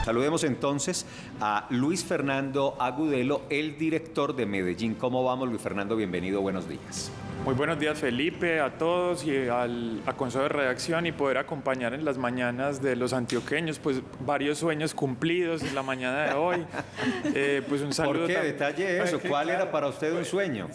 Saludemos entonces a Luis Fernando Agudelo, el director de Medellín. ¿Cómo vamos, Luis Fernando? Bienvenido, buenos días. Muy buenos días, Felipe, a todos y a Consejo de Redacción, y poder acompañar en las mañanas de los antioqueños, pues varios sueños cumplidos en la mañana de hoy. Pues un saludo. ¿Por qué detalle eso? ¿Cuál era para usted un sueño?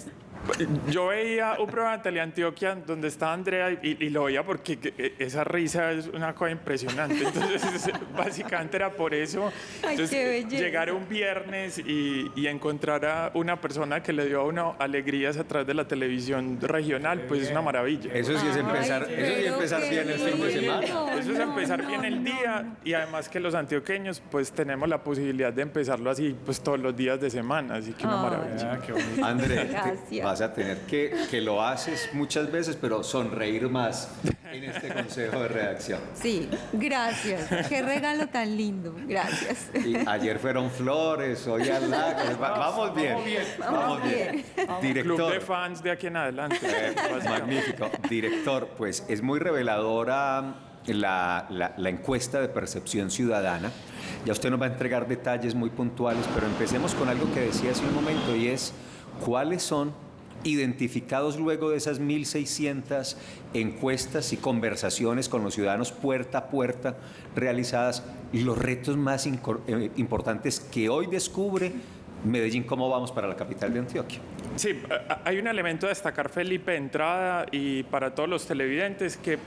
Yo veía un programa de Teleantioquia donde estaba Andrea y lo veía porque esa risa es una cosa impresionante. Entonces, básicamente era por eso. Entonces, llegar un viernes y encontrar a una persona que le dio a uno alegrías a través de la televisión regional, pues es una maravilla. Eso sí es empezar, bien el fin de semana. Eso es empezar bien el día, y además que los antioqueños pues tenemos la posibilidad de empezarlo así pues todos los días de semana, así que una maravilla. Qué bonito. André, vas a tener que lo haces muchas veces, pero sonreír más en este consejo de redacción. Sí, gracias. Qué regalo tan lindo. Gracias. Y ayer fueron flores, hoy halagos. Vamos bien. Vamos bien. Director. Club de fans de aquí en adelante. Magnífico. Director, pues es muy reveladora la encuesta de percepción ciudadana. Ya usted nos va a entregar detalles muy puntuales, pero empecemos con algo que decía hace un momento, y es ¿cuáles son, identificados luego de esas 1.600 encuestas y conversaciones con los ciudadanos puerta a puerta realizadas, los retos más importantes que hoy descubre Medellín? ¿Cómo vamos para la capital de Antioquia? Sí, hay un elemento a destacar, Felipe, de entrada, y para todos los televidentes, que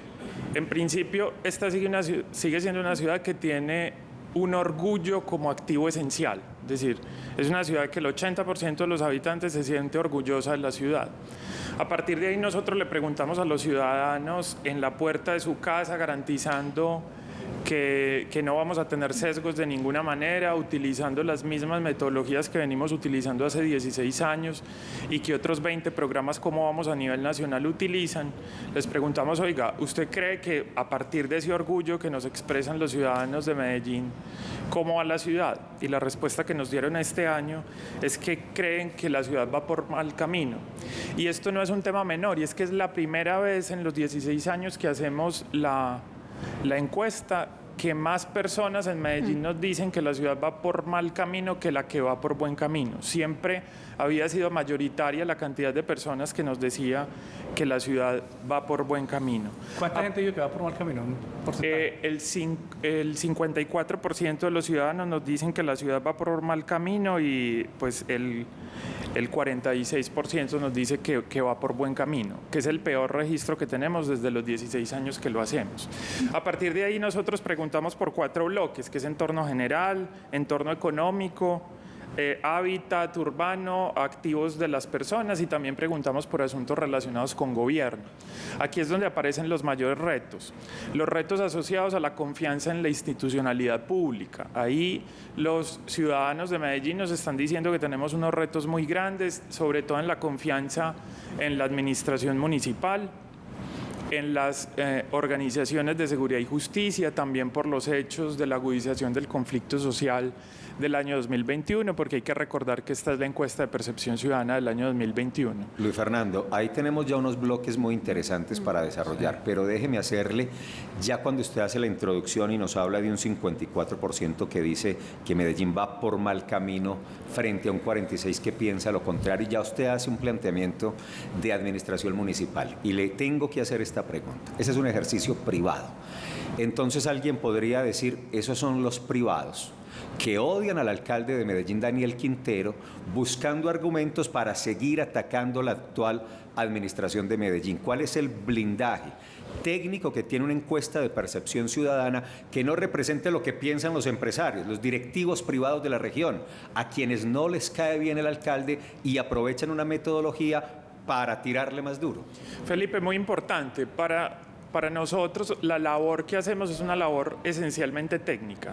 en principio esta sigue siendo una ciudad que tiene un orgullo como activo esencial. Es decir, es una ciudad que el 80% de los habitantes se siente orgullosa de la ciudad. A partir de ahí nosotros le preguntamos a los ciudadanos en la puerta de su casa, garantizando que no vamos a tener sesgos de ninguna manera, utilizando las mismas metodologías que venimos utilizando hace 16 años y que otros 20 programas como Vamos a nivel nacional utilizan. Les preguntamos, oiga, ¿usted cree que a partir de ese orgullo que nos expresan los ciudadanos de Medellín, cómo va la ciudad? Y la respuesta que nos dieron este año es que creen que la ciudad va por mal camino. Y esto no es un tema menor, y es que es la primera vez en los 16 años que hacemos la encuesta que más personas en Medellín nos dicen que la ciudad va por mal camino que la que va por buen camino. Siempre había sido mayoritaria la cantidad de personas que nos decía que la ciudad va por buen camino. ¿Cuánta gente dice que va por mal camino? El 54% de los ciudadanos nos dicen que la ciudad va por mal camino, y pues el 46% nos dice que va por buen camino, que es el peor registro que tenemos desde los 16 años que lo hacemos. A partir de ahí nosotros preguntamos por 4 bloques, que es entorno general, entorno económico, hábitat urbano, activos de las personas, y también preguntamos por asuntos relacionados con gobierno. Aquí es donde aparecen los mayores retos. Los retos asociados a la confianza en la institucionalidad pública. Ahí los ciudadanos de Medellín nos están diciendo que tenemos unos retos muy grandes, sobre todo en la confianza en la administración municipal, en las organizaciones de seguridad y justicia, también por los hechos de la agudización del conflicto social del año 2021, porque hay que recordar que esta es la encuesta de percepción ciudadana del año 2021. Luis Fernando, ahí tenemos ya unos bloques muy interesantes para desarrollar, pero déjeme hacerle, ya cuando usted hace la introducción y nos habla de un 54% que dice que Medellín va por mal camino frente a un 46% que piensa lo contrario, y ya usted hace un planteamiento de administración municipal, y le tengo que hacer esta pregunta. Ese es un ejercicio privado. Entonces alguien podría decir, esos son los privados que odian al alcalde de Medellín, Daniel Quintero, buscando argumentos para seguir atacando la actual administración de Medellín. ¿Cuál es el blindaje técnico que tiene una encuesta de percepción ciudadana que no represente lo que piensan los empresarios, los directivos privados de la región, a quienes no les cae bien el alcalde y aprovechan una metodología para tirarle más duro? Felipe, muy importante. Para nosotros la labor que hacemos es una labor esencialmente técnica.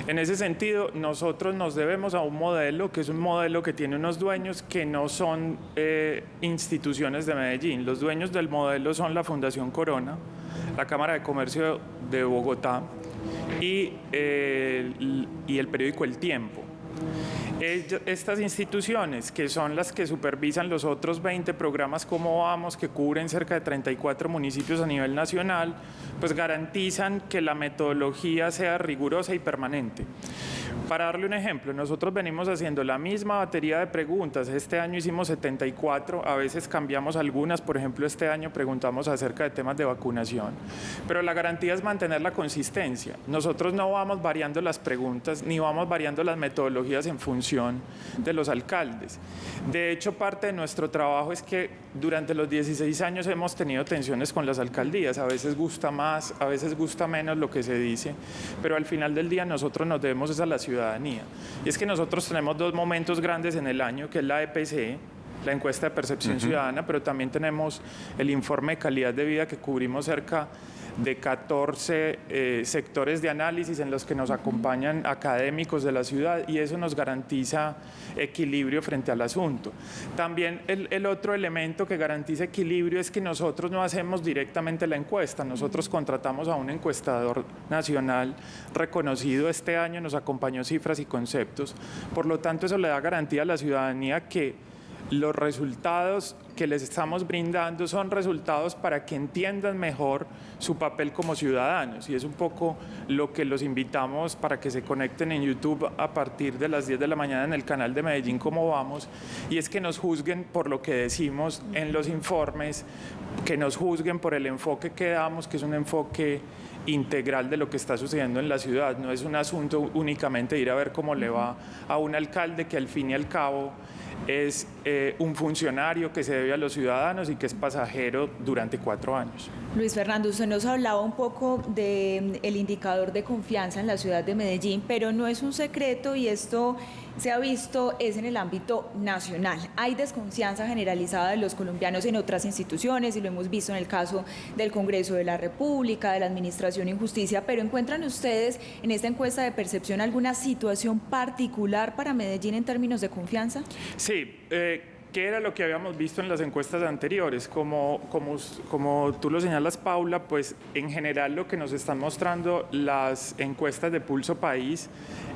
En ese sentido, nosotros nos debemos a un modelo que es un modelo que tiene unos dueños que no son instituciones de Medellín. Los dueños del modelo son la Fundación Corona, la Cámara de Comercio de Bogotá y el periódico El Tiempo. Estas instituciones, que son las que supervisan los otros 20 programas como vamos, que cubren cerca de 34 municipios a nivel nacional, pues garantizan que la metodología sea rigurosa y permanente. Para darle un ejemplo, nosotros venimos haciendo la misma batería de preguntas. Este año hicimos 74, a veces cambiamos algunas, por ejemplo, este año preguntamos acerca de temas de vacunación, pero la garantía es mantener la consistencia. Nosotros no vamos variando las preguntas ni vamos variando las metodologías en función de los alcaldes. De hecho, parte de nuestro trabajo es que durante los 16 años hemos tenido tensiones con las alcaldías. A veces gusta más, a veces gusta menos lo que se dice, pero al final del día nosotros nos debemos a la ciudadanía. Y es que nosotros tenemos dos momentos grandes en el año, que es la EPC, la encuesta de percepción ciudadana, pero también tenemos el informe de calidad de vida, que cubrimos cerca de 14 sectores de análisis en los que nos acompañan académicos de la ciudad, y eso nos garantiza equilibrio frente al asunto. También el otro elemento que garantiza equilibrio es que nosotros no hacemos directamente la encuesta, nosotros contratamos a un encuestador nacional reconocido. Este año nos acompañó Cifras y Conceptos, por lo tanto eso le da garantía a la ciudadanía que los resultados que les estamos brindando son resultados para que entiendan mejor su papel como ciudadanos, y es un poco lo que los invitamos para que se conecten en YouTube a partir de las 10 de la mañana en el canal de Medellín Cómo Vamos, y es que nos juzguen por lo que decimos en los informes, que nos juzguen por el enfoque que damos, que es un enfoque integral de lo que está sucediendo en la ciudad. No es un asunto únicamente de ir a ver cómo le va a un alcalde, que al fin y al cabo es un funcionario que se debe a los ciudadanos y que es pasajero durante 4 años. Luis Fernando, usted nos hablaba un poco del indicador de confianza en la ciudad de Medellín, pero no es un secreto, y esto se ha visto, es en el ámbito nacional. Hay desconfianza generalizada de los colombianos en otras instituciones, y lo hemos visto en el caso del Congreso de la República, de la Administración en Justicia, pero ¿encuentran ustedes en esta encuesta de percepción alguna situación particular para Medellín en términos de confianza? Sí, ¿qué era lo que habíamos visto en las encuestas anteriores? Como tú lo señalas, Paula, pues en general lo que nos están mostrando las encuestas de Pulso País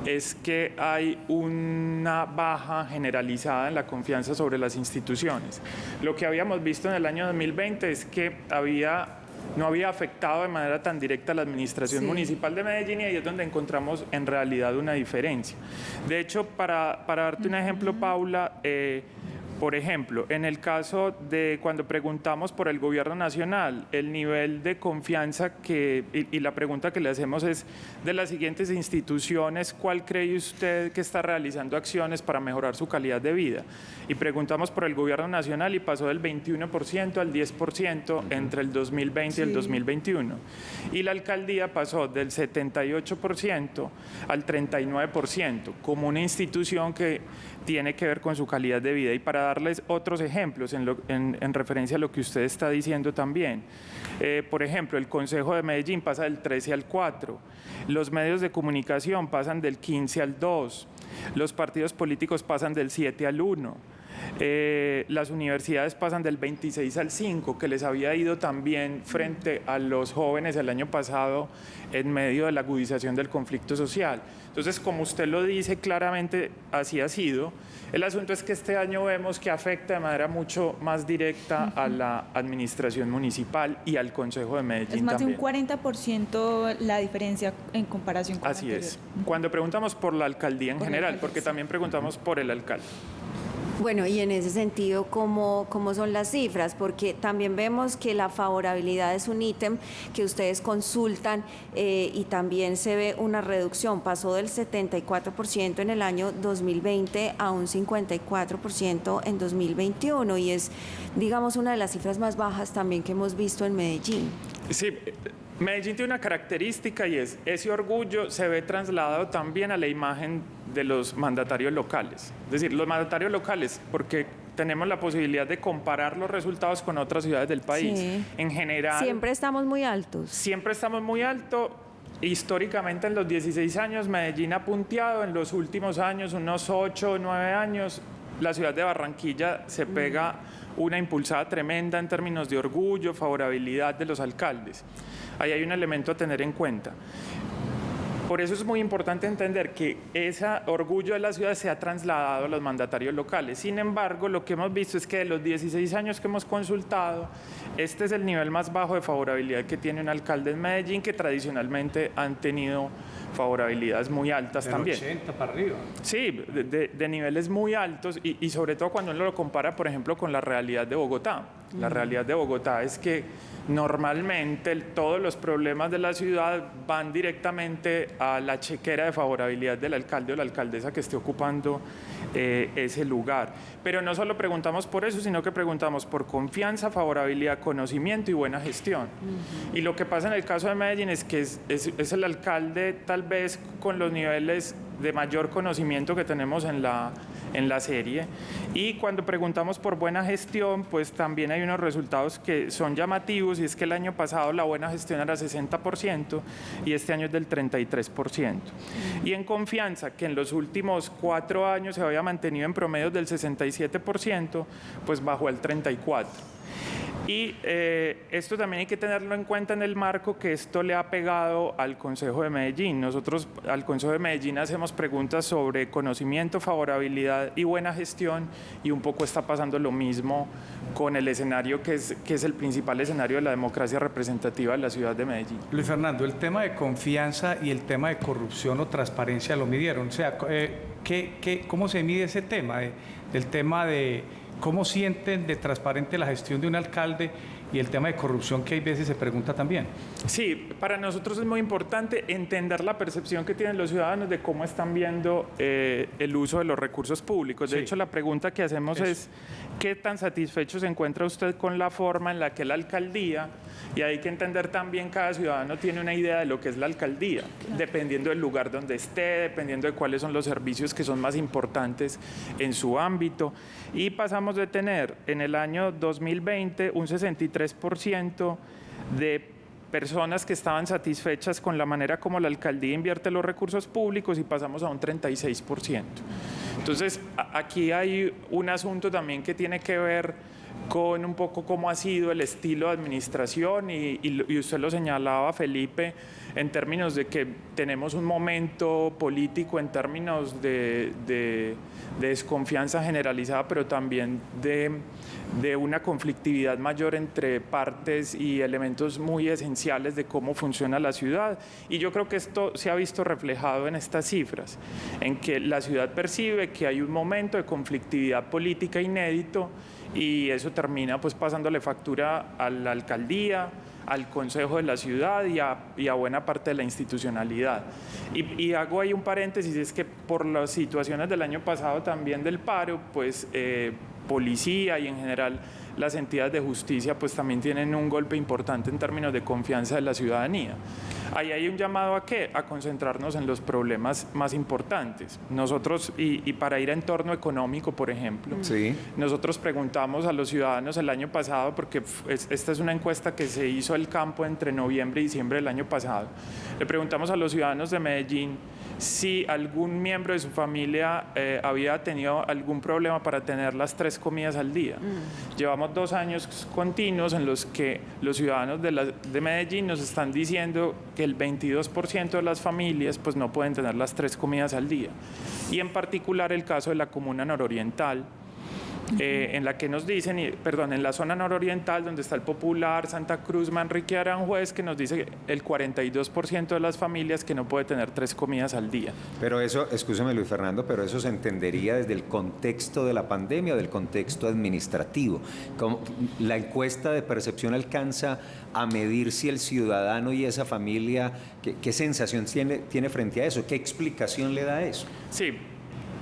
es que hay una baja generalizada en la confianza sobre las instituciones. Lo que habíamos visto en el año 2020 es que no había afectado de manera tan directa a la administración municipal de Medellín, y ahí es donde encontramos en realidad una diferencia. De hecho, para darte un ejemplo, Paula, por ejemplo, en el caso de cuando preguntamos por el gobierno nacional, el nivel de confianza y la pregunta que le hacemos es: de las siguientes instituciones, ¿cuál cree usted que está realizando acciones para mejorar su calidad de vida? Y preguntamos por el gobierno nacional y pasó del 21% al 10% entre el 2020 y el 2021. Y la alcaldía pasó del 78% al 39%, como una institución que tiene que ver con su calidad de vida. Y para darles otros ejemplos en referencia a lo que usted está diciendo también, por ejemplo, el Consejo de Medellín pasa del 13 al 4, los medios de comunicación pasan del 15 al 2, los partidos políticos pasan del 7 al 1, las universidades pasan del 26 al 5, que les había ido también frente a los jóvenes el año pasado en medio de la agudización del conflicto social. Entonces, como usted lo dice claramente, así ha sido. El asunto es que este año vemos que afecta de manera mucho más directa a la administración municipal y al Consejo de Medellín. Es más también. de un 40% la diferencia en comparación con Así la es. anterior. Cuando preguntamos por la alcaldía en Por la general, alcaldía, porque sí. también preguntamos por el alcalde. Bueno, y en ese sentido, ¿cómo son las cifras? Porque también vemos que la favorabilidad es un ítem que ustedes consultan, y también se ve una reducción. Pasó del 74% en el año 2020 a un 54% en 2021, y es, digamos, una de las cifras más bajas también que hemos visto en Medellín. Sí, Medellín tiene una característica, y es ese orgullo se ve trasladado también a la imagen de los mandatarios locales. Es decir, los mandatarios locales, porque tenemos la posibilidad de comparar los resultados con otras ciudades del país. Sí. En general, Siempre estamos muy altos. siempre estamos muy alto. Históricamente, en los 16 años, Medellín ha punteado. En los últimos años, unos 8 o 9 años, la ciudad de Barranquilla se pega una impulsada tremenda en términos de orgullo, favorabilidad de los alcaldes. Ahí hay un elemento a tener en cuenta. Por eso es muy importante entender que ese orgullo de la ciudad se ha trasladado a los mandatarios locales. Sin embargo, lo que hemos visto es que de los 16 años que hemos consultado, este es el nivel más bajo de favorabilidad que tiene un alcalde en Medellín, que tradicionalmente han tenido favorabilidades muy altas Del también. 80 para arriba. Sí, de niveles muy altos y sobre todo cuando uno lo compara, por ejemplo, con la realidad de Bogotá. La realidad de Bogotá es que normalmente todos los problemas de la ciudad van directamente a la chequera de favorabilidad del alcalde o la alcaldesa que esté ocupando ese lugar. Pero no solo preguntamos por eso, sino que preguntamos por confianza, favorabilidad, conocimiento y buena gestión. Y lo que pasa en el caso de Medellín es que es el alcalde tal vez con los niveles de mayor conocimiento que tenemos en la serie. Y cuando preguntamos por buena gestión, pues también hay unos resultados que son llamativos, y es que el año pasado la buena gestión era 60% y este año es del 33%. Y en confianza, que en los últimos 4 años se había mantenido en promedio del 67%, pues bajó al 34%. Y esto también hay que tenerlo en cuenta en el marco que esto le ha pegado al Consejo de Medellín. Nosotros al Consejo de Medellín hacemos preguntas sobre conocimiento, favorabilidad y buena gestión, y un poco está pasando lo mismo con el escenario que es el principal escenario de la democracia representativa de la ciudad de Medellín. Luis Fernando, el tema de confianza y el tema de corrupción o transparencia lo midieron. O sea, ¿cómo se mide ese tema? Del tema de cómo sienten de transparente la gestión de un alcalde y el tema de corrupción que hay veces se pregunta también. Sí, para nosotros es muy importante entender la percepción que tienen los ciudadanos de cómo están viendo el uso de los recursos públicos. De hecho, la pregunta que hacemos es ¿qué tan satisfecho se encuentra usted con la forma en la que la alcaldía, y hay que entender también cada ciudadano tiene una idea de lo que es la alcaldía, dependiendo del lugar donde esté, dependiendo de cuáles son los servicios que son más importantes en su ámbito. Y pasamos de tener en el año 2020 un 63% de personas que estaban satisfechas con la manera como la alcaldía invierte los recursos públicos y pasamos a un 36%. Entonces, aquí hay un asunto también que tiene que ver con un poco cómo ha sido el estilo de administración y usted lo señalaba, Felipe, en términos de que tenemos un momento político en términos de desconfianza generalizada, pero también de una conflictividad mayor entre partes y elementos muy esenciales de cómo funciona la ciudad. Y yo creo que esto se ha visto reflejado en estas cifras, en que la ciudad percibe que hay un momento de conflictividad política inédito, y eso termina pues pasándole factura a la alcaldía, al consejo de la ciudad y a buena parte de la institucionalidad. Y hago ahí un paréntesis, es que por las situaciones del año pasado también del paro, pues policía y en general las entidades de justicia pues también tienen un golpe importante en términos de confianza de la ciudadanía. Ahí hay un llamado a ¿qué? A concentrarnos en los problemas más importantes. Nosotros, y para ir a entorno económico, por ejemplo, nosotros preguntamos a los ciudadanos el año pasado, porque esta es una encuesta que se hizo el campo entre noviembre y diciembre del año pasado, le preguntamos a los ciudadanos de Medellín si algún miembro de su familia había tenido algún problema para tener las 3 comidas al día. Llevamos 2 años continuos en los que los ciudadanos de Medellín nos están diciendo que el 22% de las familias pues no pueden tener las 3 comidas al día. Y en particular el caso de la comuna nororiental, en la que nos dicen, en la zona nororiental donde está el Popular, Santa Cruz, Manrique, Aranjuez, que nos dice el 42% de las familias que no puede tener 3 comidas al día. Pero eso, escúcheme Luis Fernando, pero eso se entendería desde el contexto de la pandemia o del contexto administrativo. Como la encuesta de percepción alcanza a medir si el ciudadano y esa familia, ¿qué sensación tiene frente a eso? ¿Qué explicación le da a eso? Sí.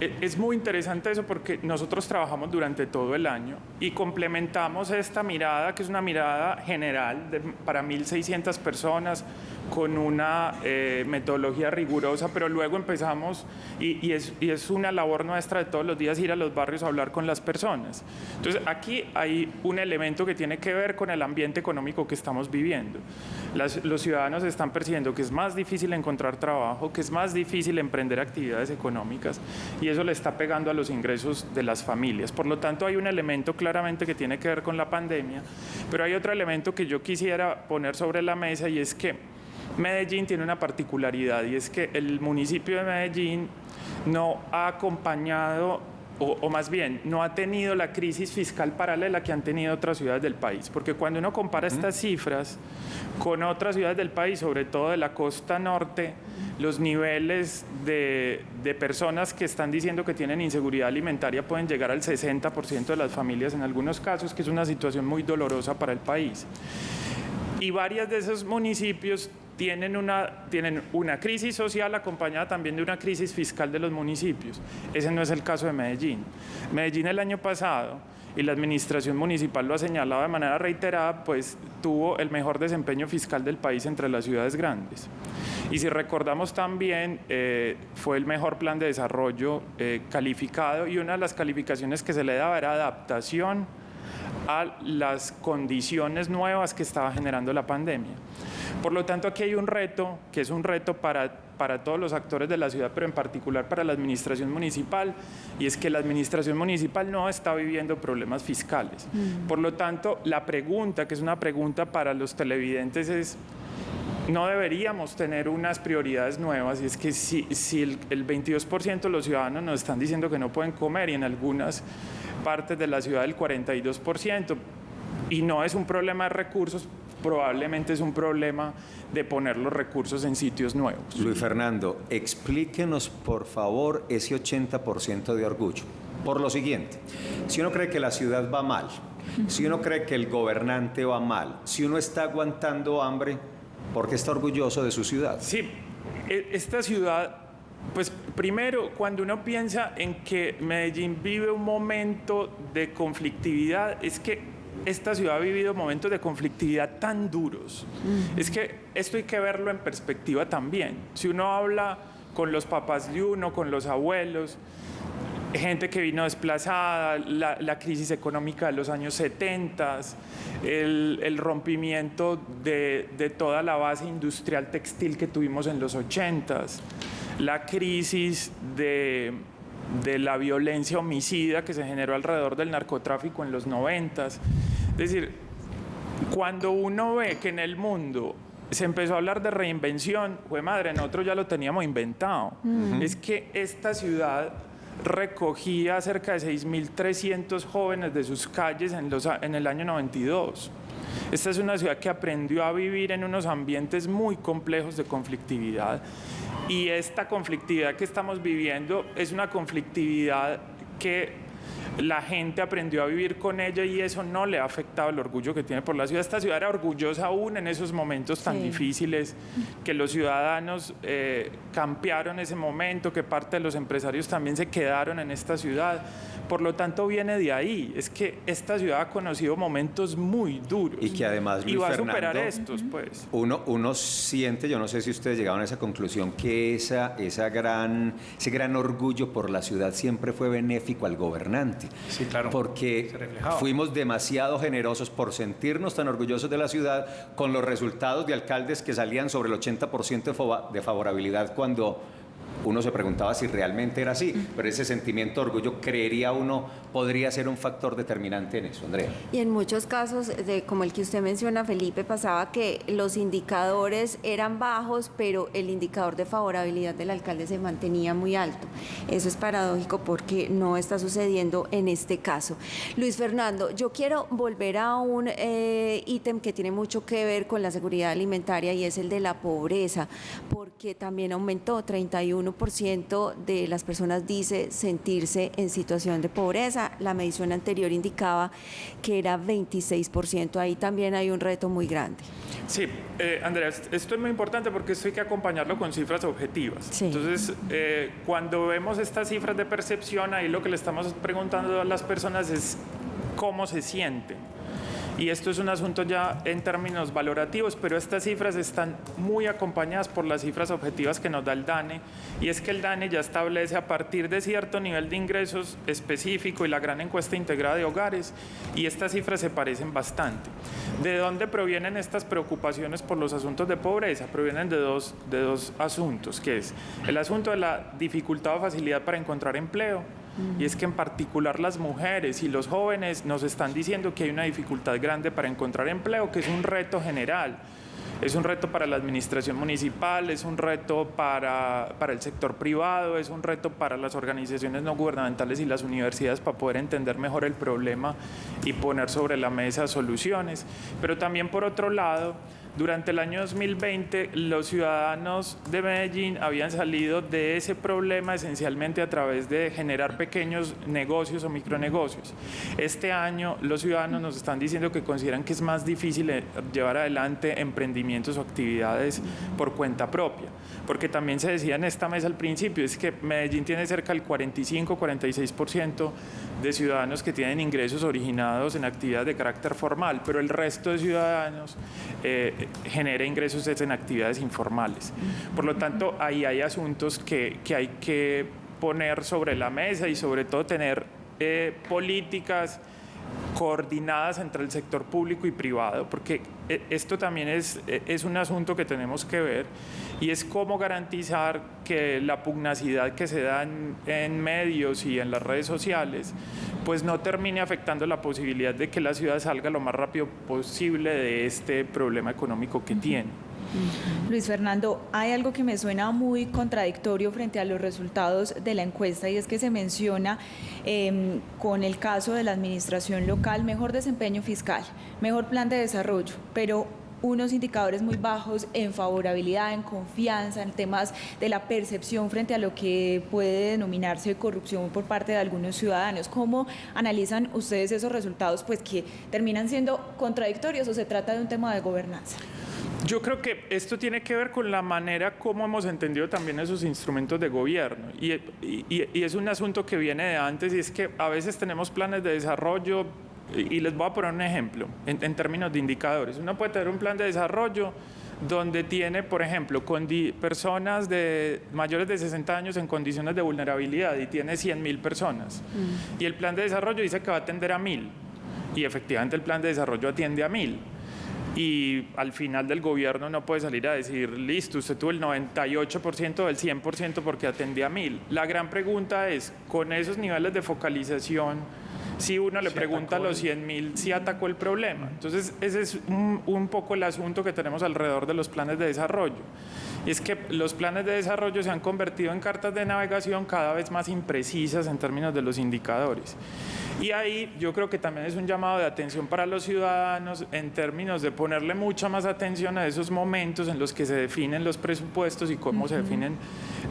Es muy interesante eso porque nosotros trabajamos durante todo el año y complementamos esta mirada, que es una mirada general para 1.600 personas con una metodología rigurosa, pero luego empezamos, y es una labor nuestra de todos los días ir a los barrios a hablar con las personas. Entonces aquí hay un elemento que tiene que ver con el ambiente económico que estamos viviendo. Los ciudadanos están percibiendo que es más difícil encontrar trabajo, que es más difícil emprender actividades económicas, y eso le está pegando a los ingresos de las familias. Por lo tanto, hay un elemento claramente que tiene que ver con la pandemia, pero hay otro elemento que yo quisiera poner sobre la mesa, y es que Medellín tiene una particularidad y es que el municipio de Medellín no ha acompañado, o más bien, no ha tenido la crisis fiscal paralela que han tenido otras ciudades del país. Porque cuando uno compara estas cifras con otras ciudades del país, sobre todo de la costa norte, los niveles de personas que están diciendo que tienen inseguridad alimentaria pueden llegar al 60% de las familias en algunos casos, que es una situación muy dolorosa para el país. Y varios de esos municipios tienen una crisis social acompañada también de una crisis fiscal de los municipios. Ese no es el caso de Medellín. Medellín el año pasado, y la administración municipal lo ha señalado de manera reiterada, pues tuvo el mejor desempeño fiscal del país entre las ciudades grandes. Y si recordamos también, fue el mejor plan de desarrollo calificado, y una de las calificaciones que se le daba era adaptación a las condiciones nuevas que estaba generando la pandemia. Por lo tanto, aquí hay un reto, que es un reto para todos los actores de la ciudad, pero en particular para la administración municipal, y es que la administración municipal no está viviendo problemas fiscales. Por lo tanto, la pregunta, que es una pregunta para los televidentes, es: no deberíamos tener unas prioridades nuevas, y es que si el 22% de los ciudadanos nos están diciendo que no pueden comer, y en algunas partes de la ciudad el 42%, y no es un problema de recursos, probablemente es un problema de poner los recursos en sitios nuevos. Luis Fernando, explíquenos por favor ese 80% de orgullo. Por lo siguiente, si uno cree que la ciudad va mal, si uno cree que el gobernante va mal, si uno está aguantando hambre, ¿por qué está orgulloso de su ciudad? Sí, esta ciudad, pues primero, cuando uno piensa en que Medellín vive un momento de conflictividad, es que esta ciudad ha vivido momentos de conflictividad tan duros. Es que esto hay que verlo en perspectiva también. Si uno habla con los papás de uno, con los abuelos, gente que vino desplazada, la crisis económica de los años 70, el rompimiento de toda la base industrial textil que tuvimos en los 80, la crisis de la violencia homicida que se generó alrededor del narcotráfico en los 90. Es decir, cuando uno ve que en el mundo se empezó a hablar de reinvención, ¡jue madre!, nosotros ya lo teníamos inventado. Es que esta ciudad recogía cerca de 6.300 jóvenes de sus calles en el año 92. Esta es una ciudad que aprendió a vivir en unos ambientes muy complejos de conflictividad, y esta conflictividad que estamos viviendo es una conflictividad que la gente aprendió a vivir con ella, y eso no le ha afectado el orgullo que tiene por la ciudad. Esta ciudad era orgullosa aún en esos momentos tan difíciles, que los ciudadanos campearon ese momento, que parte de los empresarios también se quedaron en esta ciudad. Por lo tanto, viene de ahí. Es que esta ciudad ha conocido momentos muy duros. Y que además, Luis y va a Fernando, superar estos, pues. Uno siente, yo no sé si ustedes llegaron a esa conclusión, que ese gran orgullo por la ciudad siempre fue benéfico al gobernante. Sí, claro. Porque fuimos demasiado generosos por sentirnos tan orgullosos de la ciudad, con los resultados de alcaldes que salían sobre el 80% de favorabilidad, cuando uno se preguntaba si realmente era así, pero ese sentimiento de orgullo, creería uno, podría ser un factor determinante en eso, Andrea. Y en muchos casos, como el que usted menciona, Felipe, pasaba que los indicadores eran bajos, pero el indicador de favorabilidad del alcalde se mantenía muy alto. Eso es paradójico porque no está sucediendo en este caso. Luis Fernando, yo quiero volver a un ítem que tiene mucho que ver con la seguridad alimentaria, y es el de la pobreza, porque también aumentó 31% de las personas dice sentirse en situación de pobreza. La medición anterior indicaba que era 26%. Ahí también hay un reto muy grande. Sí, Andrea, esto es muy importante porque esto hay que acompañarlo con cifras objetivas. Sí. Entonces, cuando vemos estas cifras de percepción, ahí lo que le estamos preguntando a las personas es cómo se sienten. Y esto es un asunto ya en términos valorativos, pero estas cifras están muy acompañadas por las cifras objetivas que nos da el DANE, y es que el DANE ya establece, a partir de cierto nivel de ingresos específico y la gran encuesta integrada de hogares, y estas cifras se parecen bastante. ¿De dónde provienen estas preocupaciones por los asuntos de pobreza? Provienen de dos asuntos, que es el asunto de la dificultad o facilidad para encontrar empleo, y es que en particular las mujeres y los jóvenes nos están diciendo que hay una dificultad grande para encontrar empleo, que es un reto general. Es un reto para la administración municipal, es un reto para el sector privado, es un reto para las organizaciones no gubernamentales y las universidades para poder entender mejor el problema y poner sobre la mesa soluciones. Pero también, por otro lado, durante el año 2020, los ciudadanos de Medellín habían salido de ese problema esencialmente a través de generar pequeños negocios o micronegocios. Este año, los ciudadanos nos están diciendo que consideran que es más difícil llevar adelante emprendimientos o actividades por cuenta propia, porque también se decía en esta mesa al principio, es que Medellín tiene cerca del 45-46% de ciudadanos que tienen ingresos originados en actividades de carácter formal, pero el resto de ciudadanos genera ingresos en actividades informales. Por lo tanto, ahí hay asuntos que hay que poner sobre la mesa y sobre todo tener políticas coordinadas entre el sector público y privado, porque esto también es un asunto que tenemos que ver, y es cómo garantizar que la pugnacidad que se da en medios y en las redes sociales pues no termine afectando la posibilidad de que la ciudad salga lo más rápido posible de este problema económico que tiene. Luis Fernando, hay algo que me suena muy contradictorio frente a los resultados de la encuesta, y es que se menciona con el caso de la administración local mejor desempeño fiscal, mejor plan de desarrollo, pero unos indicadores muy bajos en favorabilidad, en confianza, en temas de la percepción frente a lo que puede denominarse corrupción por parte de algunos ciudadanos. ¿Cómo analizan ustedes esos resultados, pues que terminan siendo contradictorios, o se trata de un tema de gobernanza? Yo creo que esto tiene que ver con la manera como hemos entendido también esos instrumentos de gobierno, y es un asunto que viene de antes, y es que a veces tenemos planes de desarrollo, y les voy a poner un ejemplo en términos de indicadores. Uno puede tener un plan de desarrollo donde tiene, por ejemplo, personas mayores de 60 años en condiciones de vulnerabilidad, y tiene 100.000 personas. Y el plan de desarrollo dice que va a atender a 1.000, y efectivamente el plan de desarrollo atiende a 1.000. Y al final del gobierno no puede salir a decir, listo, usted tuvo el 98% del 100% porque atendía a 1.000. La gran pregunta es, con esos niveles de focalización, si uno le pregunta a los 100.000 si atacó el problema. Entonces, ese es un poco el asunto que tenemos alrededor de los planes de desarrollo. Y es que los planes de desarrollo se han convertido en cartas de navegación cada vez más imprecisas en términos de los indicadores. Y ahí yo creo que también es un llamado de atención para los ciudadanos en términos de ponerle mucha más atención a esos momentos en los que se definen los presupuestos y cómo se definen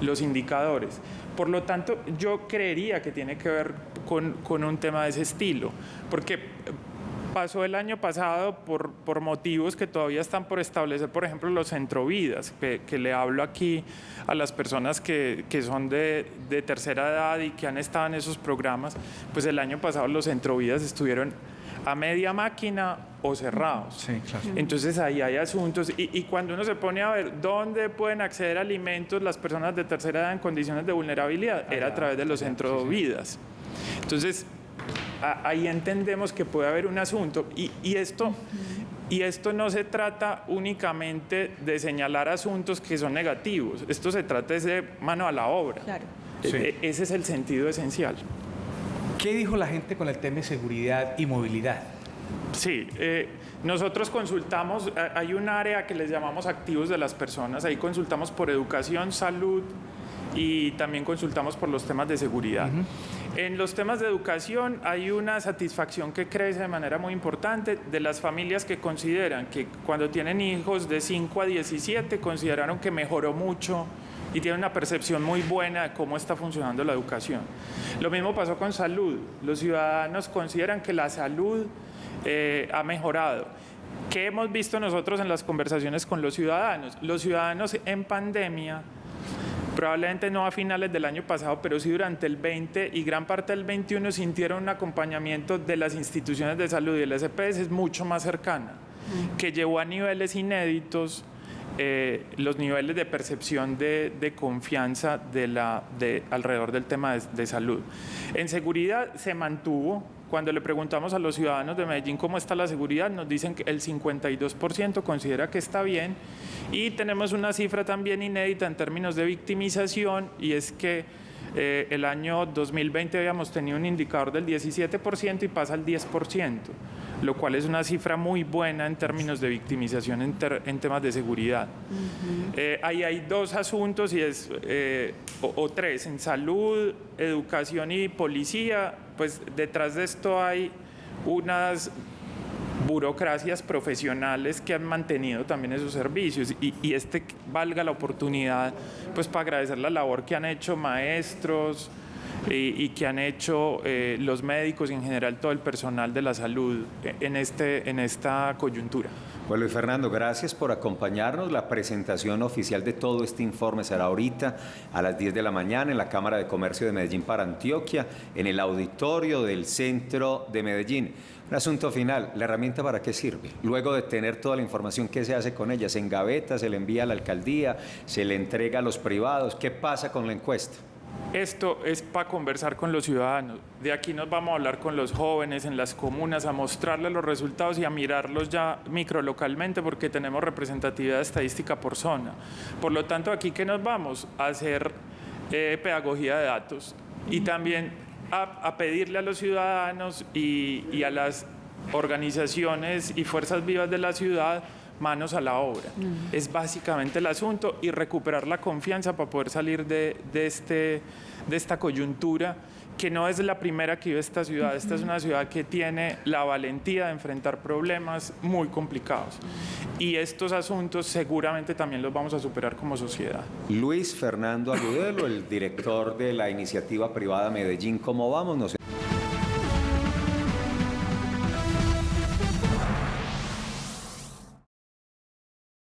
los indicadores. Por lo tanto, yo creería que tiene que ver con un tema de ese estilo, porque pasó el año pasado por motivos que todavía están por establecer, por ejemplo, los centrovidas, que le hablo aquí a las personas que son de tercera edad y que han estado en esos programas. Pues el año pasado los centrovidas estuvieron a media máquina o cerrados. Sí, claro. Entonces ahí hay asuntos, y cuando uno se pone a ver dónde pueden acceder a alimentos las personas de tercera edad en condiciones de vulnerabilidad, era a través de los centrovidas. Entonces ahí entendemos que puede haber un asunto, y esto no se trata únicamente de señalar asuntos que son negativos, esto se trata de mano a la obra. Claro. Sí. Ese es el sentido esencial. ¿Qué dijo la gente con el tema de seguridad y movilidad? Sí, nosotros consultamos, hay un área que les llamamos activos de las personas, ahí consultamos por educación, salud, y también consultamos por los temas de seguridad. En los temas de educación hay una satisfacción que crece de manera muy importante de las familias que consideran que cuando tienen hijos de 5 a 17 consideraron que mejoró mucho y tienen una percepción muy buena de cómo está funcionando la educación. Lo mismo pasó con salud. Los ciudadanos consideran que la salud ha mejorado. ¿Qué hemos visto nosotros en las conversaciones con los ciudadanos? Los ciudadanos en pandemia, probablemente no a finales del año pasado, pero sí durante el 20 y gran parte del 21, sintieron un acompañamiento de las instituciones de salud y el EPS mucho más cercana, que llevó a niveles inéditos los niveles de percepción de confianza alrededor del tema de salud. En seguridad se mantuvo. Cuando le preguntamos a los ciudadanos de Medellín cómo está la seguridad, nos dicen que el 52% considera que está bien, y tenemos una cifra también inédita en términos de victimización, y es que el año 2020 habíamos tenido un indicador del 17% y pasa al 10%. lo cual es una cifra muy buena en términos de victimización en temas de seguridad. Ahí hay dos asuntos o tres, en salud, educación y policía. Pues detrás de esto hay unas burocracias profesionales que han mantenido también esos servicios y valga la oportunidad pues para agradecer la labor que han hecho maestros y que han hecho los médicos y en general todo el personal de la salud en esta coyuntura. Bueno, Luis Fernando, gracias por acompañarnos. La presentación oficial de todo este informe será ahorita a las 10 de la mañana en la Cámara de Comercio de Medellín para Antioquia, en el auditorio del Centro de Medellín. Un asunto final, ¿la herramienta para qué sirve? Luego de tener toda la información, ¿qué se hace con ella? ¿Se engaveta, se le envía a la alcaldía, se le entrega a los privados? ¿Qué pasa con la encuesta? Esto es para conversar con los ciudadanos. De aquí nos vamos a hablar con los jóvenes en las comunas, a mostrarles los resultados y a mirarlos ya microlocalmente porque tenemos representatividad estadística por zona. Por lo tanto, aquí que nos vamos a hacer pedagogía de datos y también a pedirle a los ciudadanos y a las organizaciones y fuerzas vivas de la ciudad manos a la obra. Es básicamente el asunto y recuperar la confianza para poder salir de esta coyuntura que no es la primera que vive esta ciudad. Esta es una ciudad que tiene la valentía de enfrentar problemas muy complicados. Y estos asuntos seguramente también los vamos a superar como sociedad. Luis Fernando Agudelo, el director de la iniciativa privada Medellín, ¿cómo vamos?